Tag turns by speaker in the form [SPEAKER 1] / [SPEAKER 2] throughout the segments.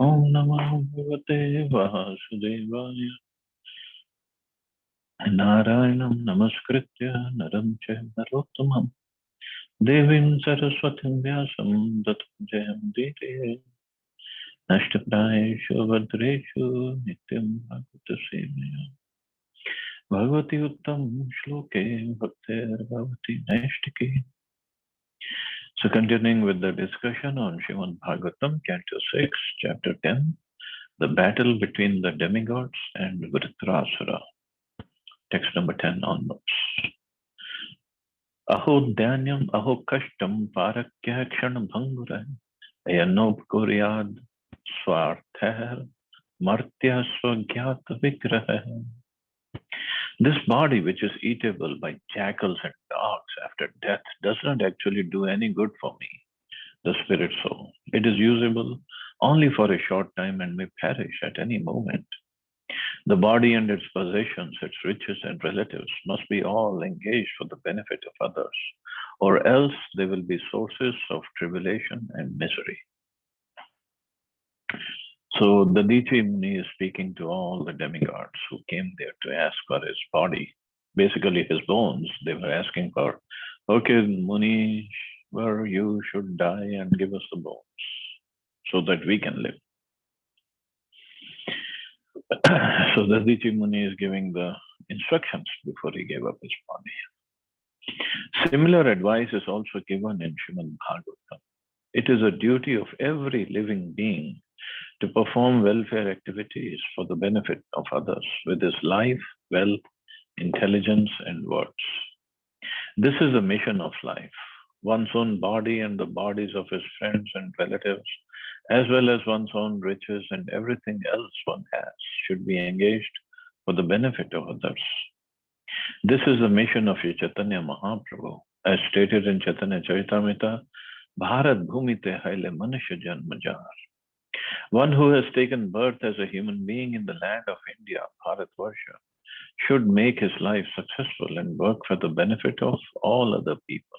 [SPEAKER 1] Om Namo Bhagavate Vasudevaya. Narayanam Namaskritya Naram Chaiva Narottamam Devim Saraswatim Vyasam Tatam Jayam Dite Nashtaprayeshu Vadreshu Nityam Bhagavata Sevaya Bhagavati Uttam Shloke Bhaktir Bhavati Naishtiki. So continuing with the discussion on Srimad Bhagavatam, Canto 6, Chapter 10, the battle between the demigods and Vritrasura. Text number 10 onwards. Aho dhanyam aho kashtam parakya kshan bhangura ayanop kuryad swarthah martya swagyata vigraha. This body, which is eatable by jackals and dogs after death, does not actually do any good for me, the spirit soul. It is usable only for a short time and may perish at any moment. The body and its possessions, its riches and relatives must be all engaged for the benefit of others, or else they will be sources of tribulation and misery. So the Diti Muni is speaking to all the demigods who came there to ask for his body, basically his bones. They were asking for, okay, Muni, where you should die and give us the bones so that we can live. So the Diti Muni is giving the instructions before he gave up his body. Similar advice is also given in Srimad Bhagavatam. It is a duty of every living being to perform welfare activities for the benefit of others with his life, wealth, intelligence, and words. This is the mission of life. One's own body and the bodies of his friends and relatives, as well as one's own riches and everything else one has, should be engaged for the benefit of others. This is the mission of Chaitanya Mahaprabhu, as stated in Chaitanya Charitamrita, Bharat Bhumite Haile Manusya Janmajar. One who has taken birth as a human being in the land of India, Bharatvarsha, should make his life successful and work for the benefit of all other people.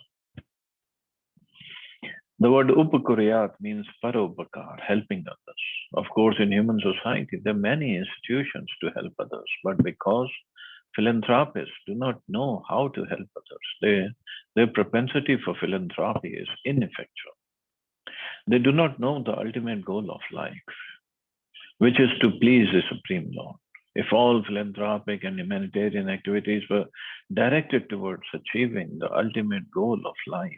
[SPEAKER 1] The word Upakuryat means Parobakar, helping others. Of course, in human society, there are many institutions to help others, but because philanthropists do not know how to help others, their propensity for philanthropy is ineffectual. They do not know the ultimate goal of life, which is to please the Supreme Lord. If all philanthropic and humanitarian activities were directed towards achieving the ultimate goal of life,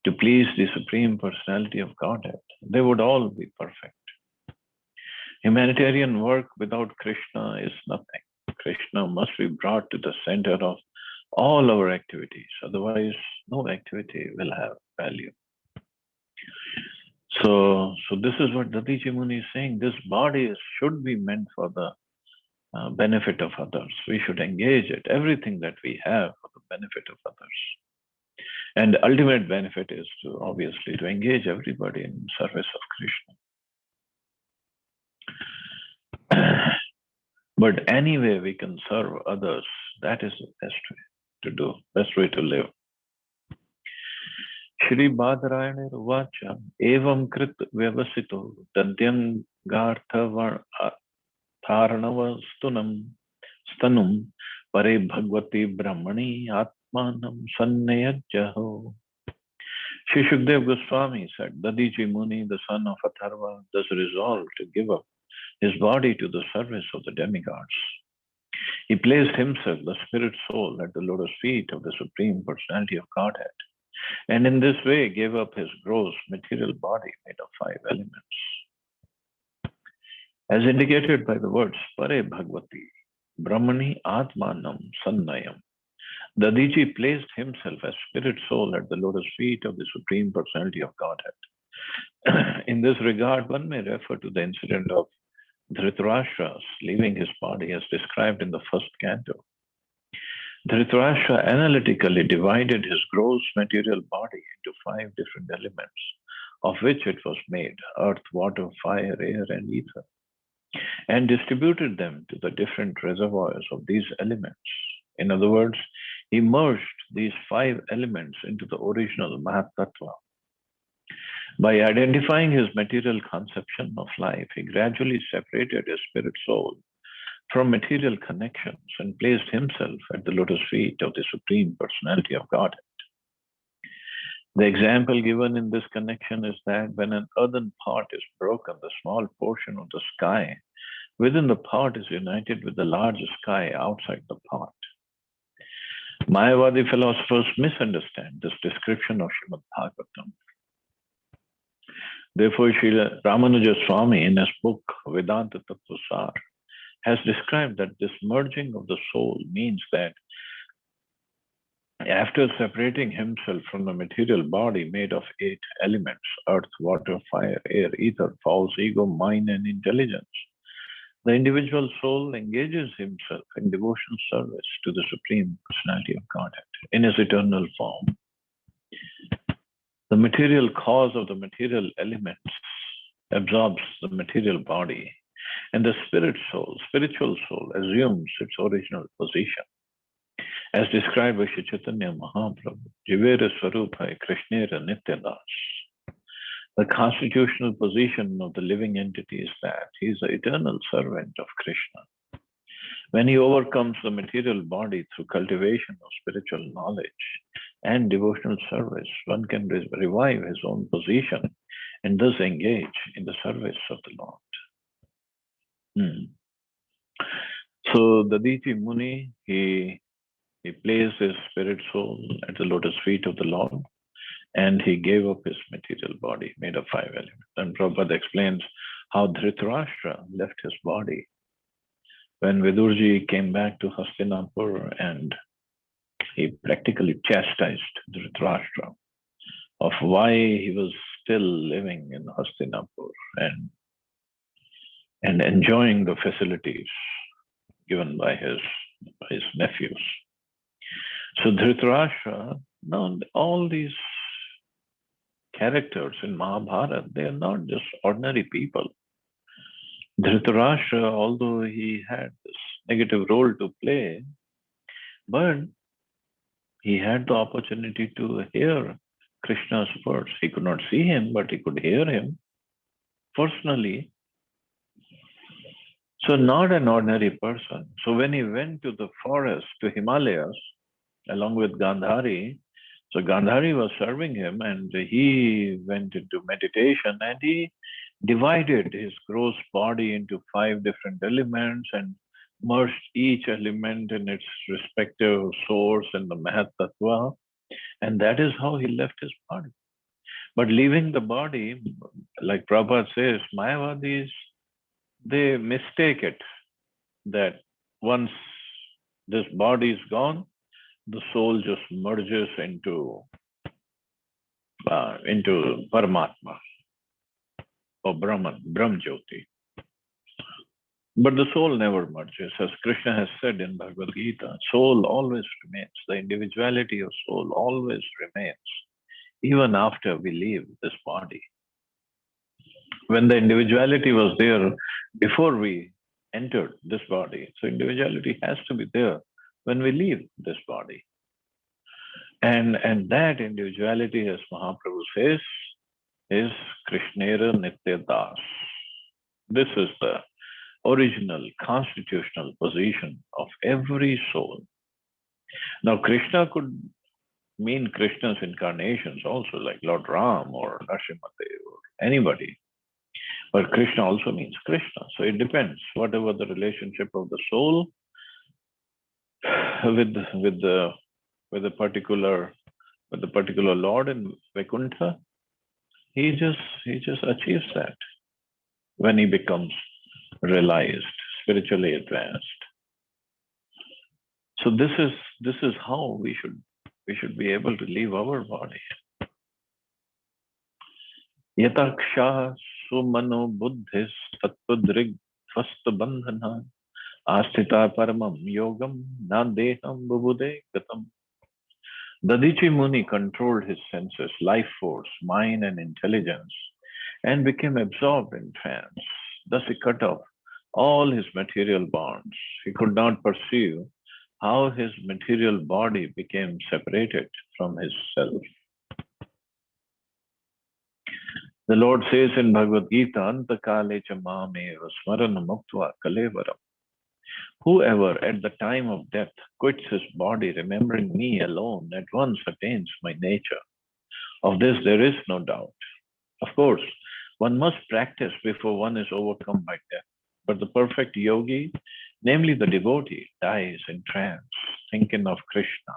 [SPEAKER 1] to please the Supreme Personality of Godhead, they would all be perfect. Humanitarian work without Krishna is nothing. Krishna must be brought to the center of all our activities, otherwise no activity will have value. So this is what Dadichi Muni is saying. This body should be meant for the benefit of others. We should engage it, everything that we have for the benefit of others. And the ultimate benefit is to obviously to engage everybody in service of Krishna. But anyway, we can serve others. That is the best way to do, best way to live. Shri Badarayana Vacha Evam Krit Vyavasito Tadyam Gartha Tharanava Stanum Pare Bhagavati Brahmani Atmanam Sannayajjaho. Shri Shukdev Goswami said, Dadiji Muni, the son of Atharva, thus resolved to give up his body to the service of the demigods. He placed himself, the spirit soul, at the lotus feet of the Supreme Personality of Godhead, and in this way gave up his gross material body made of 5 elements. As indicated by the words Pare Bhagavati, Brahmani Atmanam Sannayam, Dadiji placed himself as spirit soul at the lotus feet of the Supreme Personality of Godhead. In this regard, one may refer to the incident of Dhritarashtra's leaving his body as described in the first canto. Dhritarashtra analytically divided his gross material body into 5 different elements, of which it was made, earth, water, fire, air, and ether, and distributed them to the different reservoirs of these elements. In other words, he merged these 5 elements into the original Mahatattva. By identifying his material conception of life, he gradually separated his spirit soul from material connections and placed himself at the lotus feet of the Supreme Personality of Godhead. The example given in this connection is that when an earthen pot is broken, the small portion of the sky within the pot is united with the large sky outside the pot. Mayavadi philosophers misunderstand this description of Srimad Bhagavatam. Therefore, Srila Ramanuja Swami in his book Vedanta Tattvasar has described that this merging of the soul means that after separating himself from the material body made of 8 elements, earth, water, fire, air, ether, false ego, mind, and intelligence, the individual soul engages himself in devotional service to the Supreme Personality of Godhead in his eternal form. The material cause of the material elements absorbs the material body, and the spiritual soul, assumes its original position. As described by Sri Chaitanya Mahaprabhu, Jivera Swarupa Krishnera Nityadas. The constitutional position of the living entity is that he is the eternal servant of Krishna. When he overcomes the material body through cultivation of spiritual knowledge and devotional service, one can revive his own position and thus engage in the service of the Lord. So Daditi Muni, he placed his spirit soul at the lotus feet of the Lord, and he gave up his material body made of 5 elements. And Prabhupada explains how Dhritarashtra left his body when Vidurji came back to Hastinapur, and he practically chastised Dhritarashtra of why he was still living in Hastinapur and enjoying the facilities given by his nephews. So Dhritarashtra, now all these characters in Mahabharata, they are not just ordinary people. Dhritarashtra, although he had this negative role to play, but he had the opportunity to hear Krishna's words. He could not see him, but he could hear him personally. So not an ordinary person. So when he went to the forest, to Himalayas, along with Gandhari, so Gandhari was serving him, and he went into meditation, and he divided his gross body into 5 different elements and merged each element in its respective source in the Mahat Tattva. And that is how he left his body. But leaving the body, like Prabhupada says, Mayavadis, they mistake it that once this body is gone, the soul just merges into Paramatma or Brahman, Brahm Jyoti. But the soul never merges. As Krishna has said in Bhagavad Gita, soul always remains. The individuality of soul always remains, even after we leave this body. When the individuality was there before we entered this body, so individuality has to be there when we leave this body. And that individuality, as Mahaprabhu says, is Krishnera Nityadas. This is the original constitutional position of every soul. Now, Krishna could mean Krishna's incarnations also, like Lord Ram or Narasimhadev or anybody. But Krishna also means Krishna. So it depends, whatever the relationship of the soul with the particular Lord in Vaikuntha, he just achieves that when he becomes realized, spiritually advanced. So this is how we should be able to leave our body. Yataksha sumano buddhis tattudrig tvasta bandhana astita paramam yogam nadeham bubude gatam. Dadichi Muni controlled his senses, life force, mind, and intelligence, and became absorbed in trance. Thus he cut off all his material bonds. He could not perceive how his material body became separated from his self. The Lord says in Bhagavad Gita, Antakale cha mameva smarana muktva kalevaram. Whoever at the time of death quits his body, remembering me alone, at once attains my nature. Of this there is no doubt. Of course, one must practice before one is overcome by death. But the perfect yogi, namely the devotee, dies in trance, thinking of Krishna.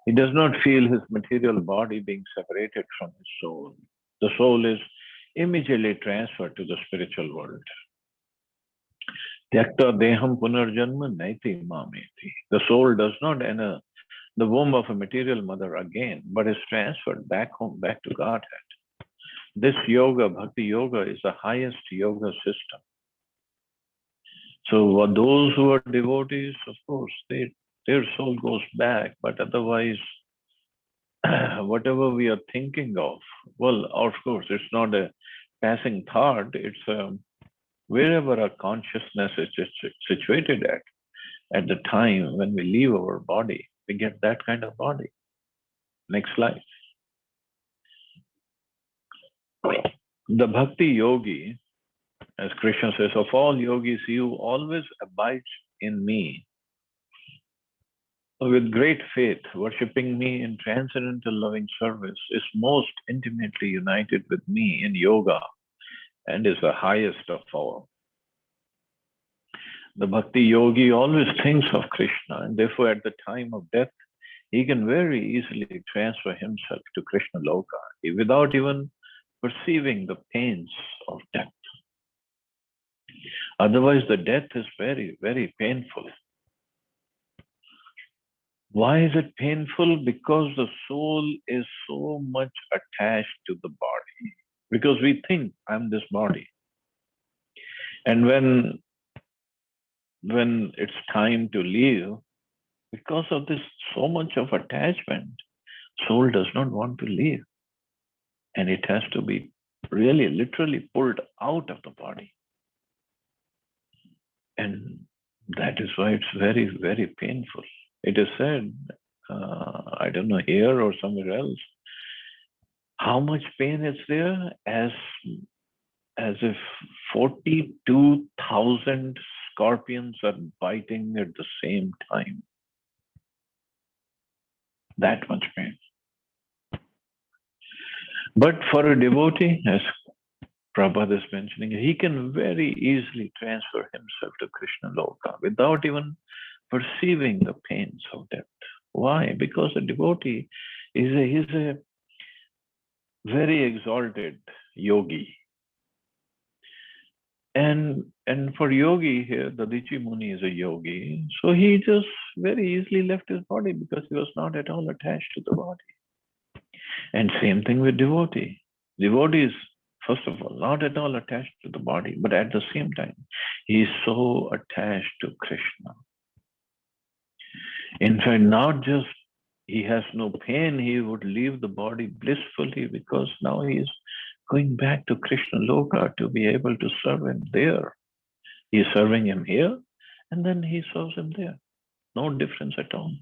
[SPEAKER 1] He does not feel his material body being separated from his soul. The soul is immediately transferred to the spiritual world. Tyakta deham punarjanma naiti mameti. The soul does not enter the womb of a material mother again, but is transferred back home, back to Godhead. This yoga, bhakti yoga, is the highest yoga system. So for those who are devotees, of course, their soul goes back, but otherwise, whatever we are thinking of, well, of course, it's not a passing thought, it's wherever our consciousness is situated at the time when we leave our body, we get that kind of body. Next slide. The bhakti yogi, as Krishna says, of all yogis, you always abides in me. With great faith, worshipping me in transcendental loving service is most intimately united with me in yoga and is the highest of all. The bhakti yogi always thinks of Krishna, and therefore at the time of death, he can very easily transfer himself to Krishna Loka without even perceiving the pains of death. Otherwise, the death is very, very painful. Why is it painful? Because the soul is so much attached to the body. Because we think, I'm this body. And when it's time to leave, because of this so much of attachment, soul does not want to leave. And it has to be really literally pulled out of the body. And that is why it's very, very painful. It is said, I don't know, here or somewhere else, how much pain is there as if 42,000 scorpions are biting at the same time. That much pain. But for a devotee, as Prabhupada is mentioning, he can very easily transfer himself to Krishna Loka without even perceiving the pains of death. Why? Because a devotee is a very exalted yogi. And for yogi here, the Dadichi Muni is a yogi. So he just very easily left his body because he was not at all attached to the body. And same thing with devotee. Devotee is, first of all, not at all attached to the body, but at the same time, he is so attached to Krishna. In fact, not just he has no pain, he would leave the body blissfully because now he is going back to Krishna Loka to be able to serve him there. He is serving him here, and then he serves him there. No difference at all.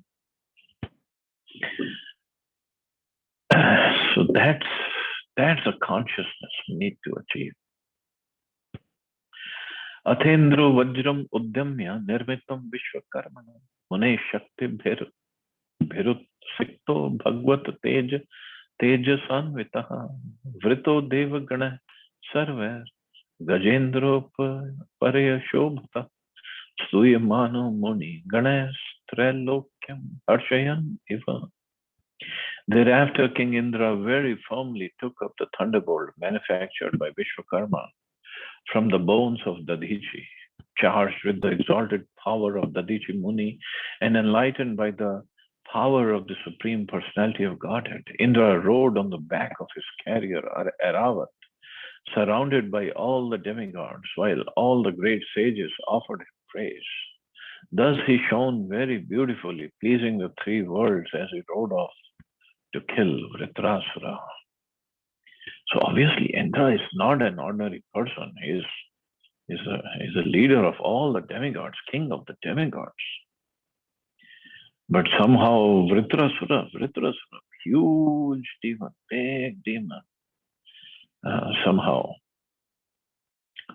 [SPEAKER 1] So that's a consciousness we need to achieve. Athendro Vajram Uddamya Nirmitam Vishwakarmana Mune Shakti Bhirut Sikto Bhagvat Tejasanvitaha Vrito Devagana Sarver Gajendro Paraya Shobhata Suyamano Muni Ganesh Trailokyam Harshayan Iva. Thereafter, King Indra very firmly took up the thunderbolt manufactured by Vishwakarma from the bones of Dadichi, charged with the exalted power of Dadichi Muni and enlightened by the power of the Supreme Personality of Godhead. Indra rode on the back of his carrier, Aravat, surrounded by all the demigods, while all the great sages offered him praise. Thus he shone very beautifully, pleasing the three worlds as he rode off to kill Vritrasura. So obviously Indra is not an ordinary person. He is a leader of all the demigods, king of the demigods. But somehow Vritrasura, huge demon, big demon, somehow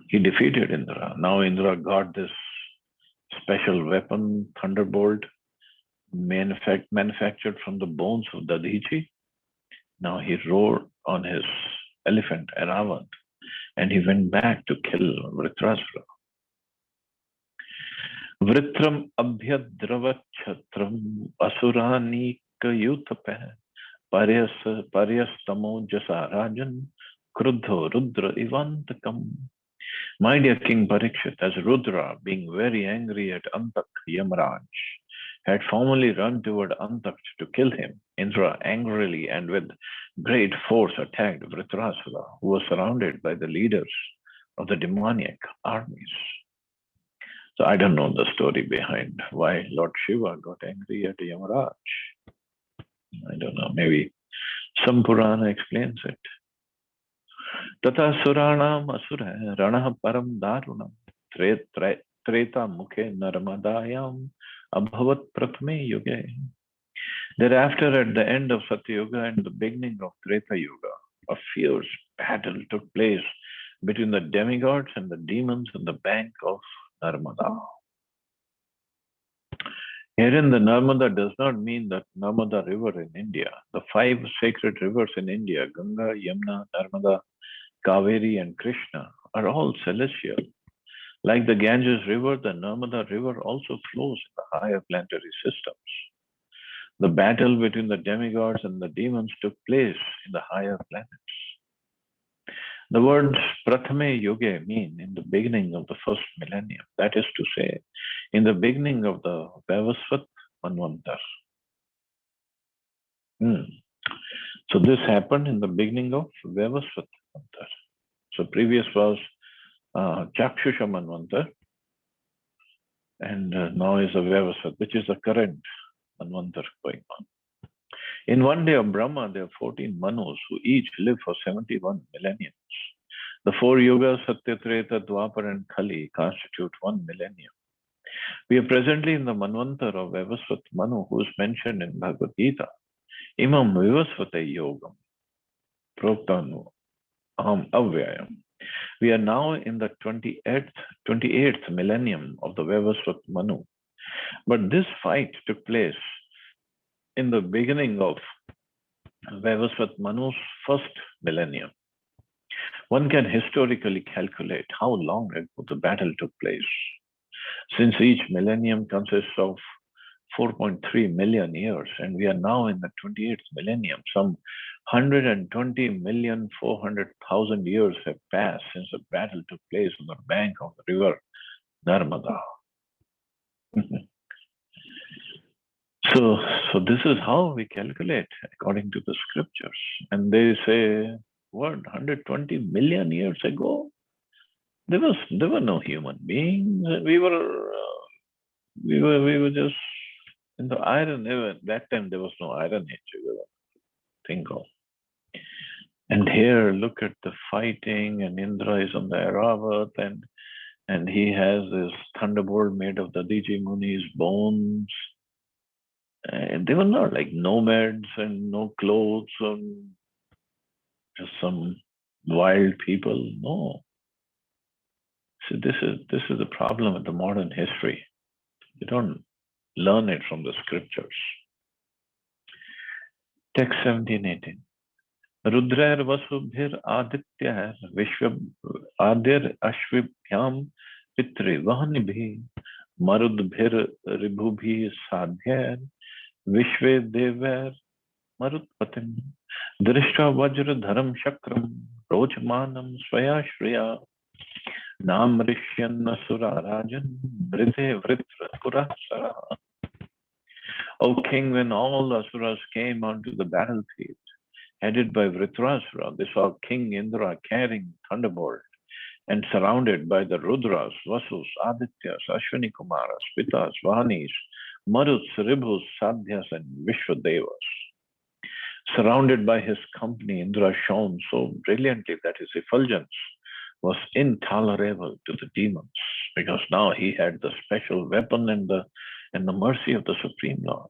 [SPEAKER 1] he defeated Indra. Now Indra got this special weapon, Thunderbolt, manufactured from the bones of Dadhichi. Now he rode on his elephant, Eravat, and he went back to kill Vritrasura. Vritram abhyadravachtram asuranikaYutapah paryastamo jasa rajan kruddho rudra ivantakam. My dear King Parikshit, as Rudra, being very angry at Antak Yamaraj, had formally run toward Antak to kill him, Indra angrily and with great force attacked Vritrasura, who was surrounded by the leaders of the demoniac armies. So I don't know the story behind why Lord Shiva got angry at Yamaraj. I don't know, maybe some Purana explains it. Tata Suranam Asura Ranah Param Darunam Treta Mukhe Narmadayam Abhavat Prathame Yuge. Thereafter, at the end of Satyuga and the beginning of Treta Yuga, a fierce battle took place between the demigods and the demons on the bank of Narmada. Herein, the Narmada does not mean that Narmada river in India. The 5 sacred rivers in India, Ganga, Yamuna, Narmada, Kaveri, and Krishna, are all celestial. Like the Ganges River, the Narmada River also flows in the higher planetary systems. The battle between the demigods and the demons took place in the higher planets. The words Prathame Yuge mean in the beginning of the first millennium. That is to say, in the beginning of the Vaivasvat Manvantar. So this happened in the beginning of Vaivasvat Manvantar. So previous was Chakshusha Manvantar, and now is a Vaivasvat, which is the current Manvantar going on. In one day of Brahma, there are 14 Manus who each live for 71 millenniums. The 4 yugas, Satya, Treta, Dwapar, and Kali, constitute 1 millennium. We are presently in the Manvantar of Vaivasvat Manu, who is mentioned in Bhagavad Gita. Imam Vivasvate Yogam, Proktanu Aham Avyayam. We are now in the 28th millennium of the Vaivasvat Manu. But this fight took place in the beginning of Vaivasvat Manu's first millennium. One can historically calculate how long ago the battle took place. Since each millennium consists of 4.3 million years, and we are now in the 28th millennium, some 120,400,000 years have passed since the battle took place on the bank of the river Narmada. So this is how we calculate according to the scriptures. And they say, what, 120 million years ago? There were no human beings. We were just in the Iron Age. That time there was no Iron Age to think of. And here, look at the fighting, and Indra is on the Airavat, and he has this thunderbolt made of the Dadhichi Muni's bones. And they were not like nomads and no clothes and just some wild people. No. So this is the problem with the modern history. You don't learn it from the scriptures. Text 17-18. Rudrair vasubhir adityah vishwa adir ashvibhyam pitri vahanibhi marudbhir ribhubhi sadhyar vishve devar marutpatim drishta vajra dharam shakram rojmanam swayashriya nam rishyan asura rajan bridhe vritra purasara. O king, when all the asuras came onto the battlefield, headed by Vritrasura, they saw King Indra carrying thunderbolt and surrounded by the Rudras, Vasus, Adityas, Ashwini Kumaras, Pitas, Vahanis, Maruts, Ribhus, Sadhyas, and Vishwadevas. Surrounded by his company, Indra shone so brilliantly that his effulgence was intolerable to the demons, because now he had the special weapon and the mercy of the Supreme Lord.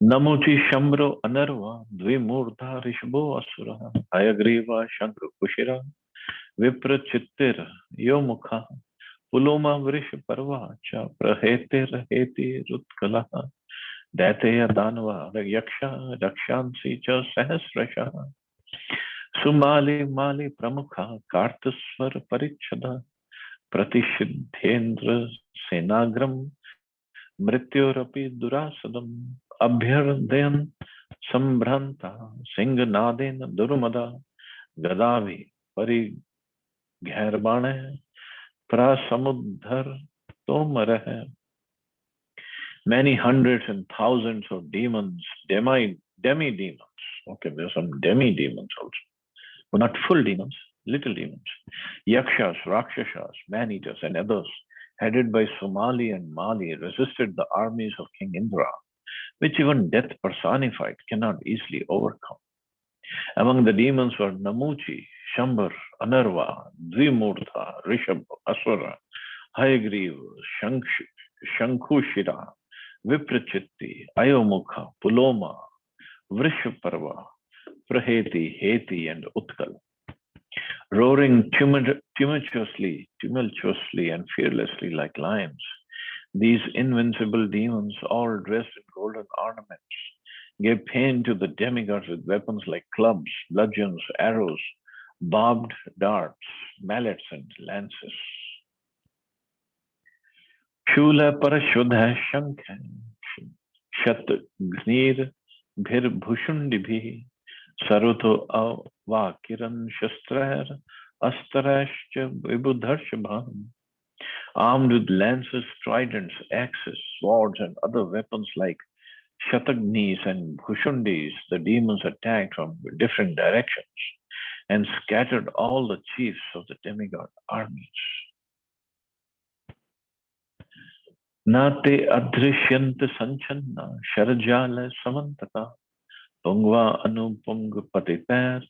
[SPEAKER 1] Namuchi Shambro Anarva, Dvimurtha Rishbo Asura, Hayagriva Shankar Kushira, Vipra Chittir, Yomukha, Puloma Vrish Parva, Cha Prahetir Heti Rutkala, Dateya Danva, Yaksha, Dakshansi Cha Sahasrasha, Sumali Mali Pramukha, Kartaswar Parichada, Pratishidhendra Senagram, Mrityurapi Durasadam, Abhyardayan Sambranta, Singhnadena Durmada, Gadavi, Parigherbane, Prasamudhar Tomarah. Many hundreds and thousands of demons, demi-demons. Okay, there are some demi-demons also, but not full demons, little demons. Yakshas, Rakshasas, man-eaters, and others, headed by Somali and Mali, resisted the armies of King Indra, which even death personified cannot easily overcome. Among the demons were Namuchi, Shambar, Anarva, Dvimurtha, Rishabh, Asura, Hayagriv, Shankushira, Viprachitti, Ayomukha, Puloma, Vrishaparva, Praheti, Heti, and Utkal. Roaring tumultuously and fearlessly like lions, these invincible demons, all dressed in golden ornaments, gave pain to the demigods with weapons like clubs, bludgeons, arrows, barbed darts, mallets, and lances. Shula parashodha shankha shat gnir bhir bhushundibhi saruto avakiran shastrar astarashcha vibudharshabham. Armed with lances, tridents, axes, swords, and other weapons like Shatagnis and Bhushundis, the demons attacked from different directions and scattered all the chiefs of the demigod armies. Nate adrishyanta sanchanna sharajala samantaka pungva anupung patitar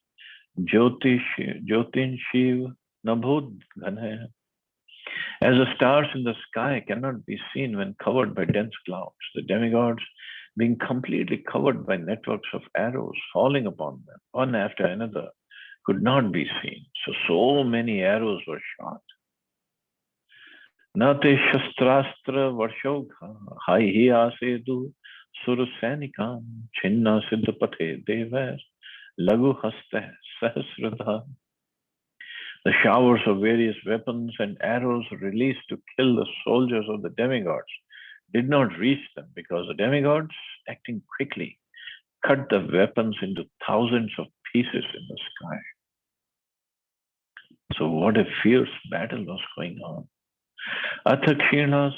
[SPEAKER 1] jyotin shiv nabhud ghanaya. As the stars in the sky cannot be seen when covered by dense clouds, the demigods, being completely covered by networks of arrows falling upon them, one after another, could not be seen. So many arrows were shot. Nate shastrastra varshogha hi asedu surasainikam chinna siddhapathe devar lagu haste sahasradha. The showers of various weapons and arrows released to kill the soldiers of the demigods did not reach them because the demigods, acting quickly, cut the weapons into thousands of pieces in the sky. So what a fierce battle was going on. Athakshinas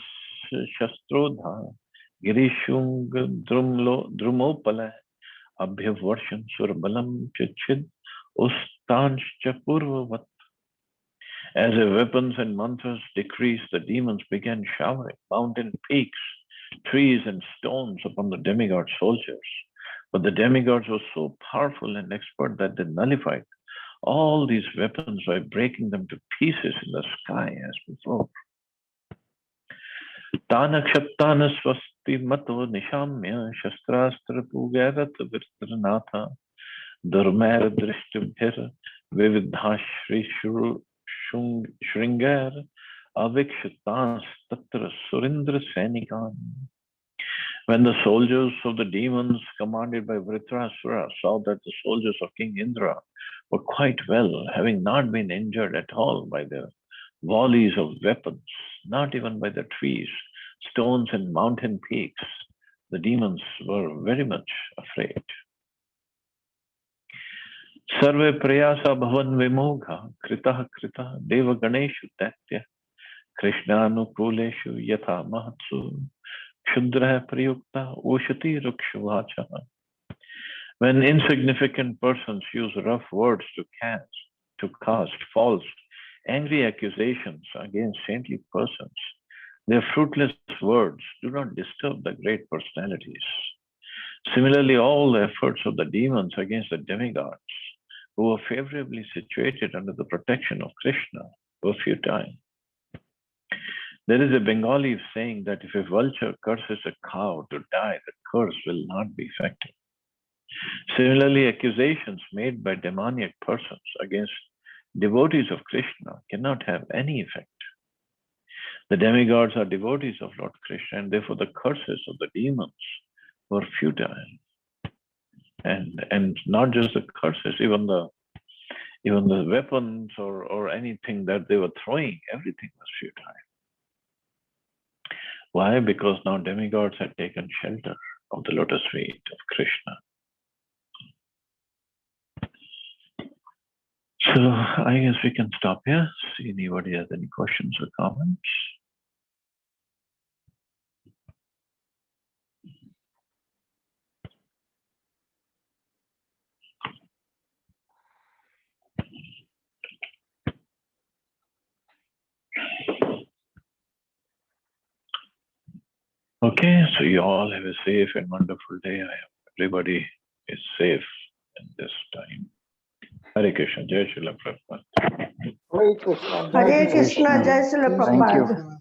[SPEAKER 1] Shastrodha Girishung Drumopala Abhyavarshan Surbalam Chichid Ustanshcha Purvavat. As the weapons and mantras decreased, the demons began showering mountain peaks, trees, and stones upon the demigod soldiers. But the demigods were so powerful and expert that they nullified all these weapons by breaking them to pieces in the sky as before. Tanakshattana swasti mato nishamya shastrastra pugarat virtranatha durmer drishtibhir vividhashri Shringar Avikshitans Tatra Surindra Senikan. When the soldiers of the demons commanded by Vritrasura saw that the soldiers of King Indra were quite well, having not been injured at all by the volleys of weapons, not even by the trees, stones, and mountain peaks, the demons were very much afraid. Sarve prayasa bhavan vimogha kritah deva ganeshu tatya krishnaanukuleshu yatha mahatsu kshudra prayukta ushati rukshvacha. When insignificant persons use rough words to cast false, angry accusations against saintly persons, their fruitless words do not disturb the great personalities. Similarly, all the efforts of the demons against the demigods who were favorably situated under the protection of Krishna were futile. There is a Bengali saying that if a vulture curses a cow to die, the curse will not be effective. Similarly, accusations made by demoniac persons against devotees of Krishna cannot have any effect. The demigods are devotees of Lord Krishna, and therefore the curses of the demons were futile. And not just the curses, even the weapons or anything that they were throwing, everything was futile. Why? Because now demigods had taken shelter of the lotus feet of Krishna. So I guess we can stop here. See if anybody has any questions or comments. Okay, so you all have a safe and wonderful day. I hope everybody is safe in this time. Hare Krishna, Jai Srila Prabhupada.
[SPEAKER 2] Hare Krishna,
[SPEAKER 3] Hare Krishna, Jai Srila
[SPEAKER 2] Thank you.
[SPEAKER 3] Prabhupada.